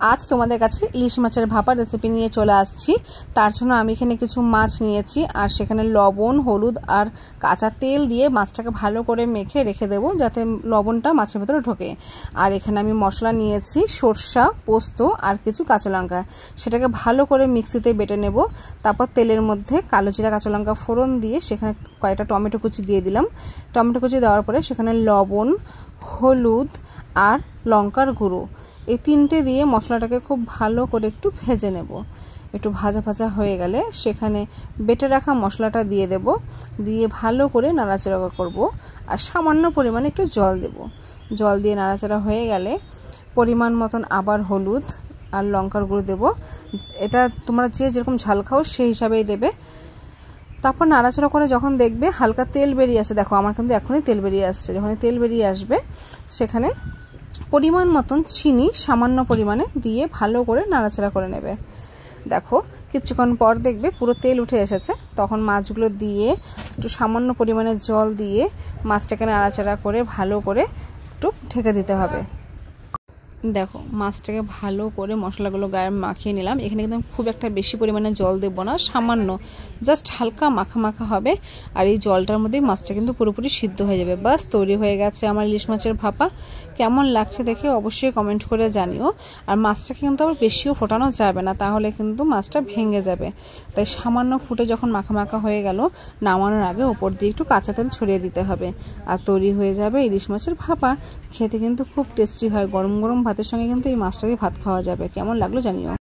আজ তোমাদের কাছে ইলিশ মাছের ভাপা রেসিপি নিয়ে চলে আসছি। তার জন্য আমি এখানে কিছু মাছ নিয়েছি আর সেখানে লবণ, হলুদ আর কাঁচা তেল দিয়ে মাছটাকে ভালো করে মেখে রেখে দেবো যাতে লবণটা মাছের ভেতরে ঢোকে। আর এখানে আমি মশলা নিয়েছি সরষা, পোস্ত আর কিছু কাঁচা লঙ্কা, সেটাকে ভালো করে মিক্সিতে বেটে নেব। তারপর তেলের মধ্যে কালো জিরা, কাঁচা লঙ্কা ফোড়ন দিয়ে সেখানে কয়েকটা টমেটো কুচি দিয়ে দিলাম। টমেটো কুচি দেওয়ার পরে সেখানে লবণ, হলুদ আর লঙ্কার গুঁড়ো এই তিনটে দিয়ে মশলাটাকে খুব ভালো করে একটু ভেজে নেব। একটু ভাজা ভাজা হয়ে গেলে সেখানে বেটে রাখা মশলাটা দিয়ে দেব, দিয়ে ভালো করে নাড়াচাড়া করব আর সামান্য পরিমাণে একটু জল দেব। জল দিয়ে নাড়াচাড়া হয়ে গেলে পরিমাণ মতন আবার হলুদ আর লঙ্কার গুঁড়ো দেব। এটা তোমরা যে যেরকম ঝাল খাও সেই হিসাবেই দেবে। তারপর নাড়াচাড়া করে যখন দেখবে হালকা তেল বেরিয়ে আসে, দেখো আমার কিন্তু এখনই তেল বেরিয়ে আসছে, যখন তেল বেরিয়ে আসবে সেখানে পরিমাণ মতন চিনি সামান্য পরিমাণে দিয়ে ভালো করে নাড়াচাড়া করে নেবে। দেখো কিছুক্ষণ পর দেখবে পুরো তেল উঠে এসেছে, তখন মাছগুলো দিয়ে একটু সামান্য পরিমাণে জল দিয়ে মাছটাকে নাড়াচাড়া করে ভালো করে একটু ঢেকে দিতে হবে। দেখো মাছটাকে ভালো করে মশলাগুলো গায়ে মাখিয়ে নিলাম। এখানে কিন্তু খুব একটা বেশি পরিমাণে জল দেবো না, সামান্য জাস্ট হালকা মাখা মাখা হবে। আর এই জলটার মধ্যেই মাছটা কিন্তু পুরোপুরি সিদ্ধ হয়ে যাবে। বাস তৈরি হয়ে গেছে আমার ইলিশ মাছের ভাপা। কেমন লাগছে দেখে অবশ্যই কমেন্ট করে জানিও। আর মাছটাকে কিন্তু আবার বেশিও ফোটানো যাবে না, তাহলে কিন্তু মাছটা ভেঙে যাবে। তাই সামান্য ফুটে যখন মাখা মাখা হয়ে গেল, নামানোর আগে ওপর দিয়ে একটু কাঁচা তেল ছড়িয়ে দিতে হবে আর তৈরি হয়ে যাবে ইলিশ মাছের ভাপা। খেতে কিন্তু খুব টেস্টি হয়, গরম গরম ভাতের সঙ্গে কিন্তু এই মাছটা দিয়ে ভাত খাওয়া যাবে। কেমন লাগলো জানিও।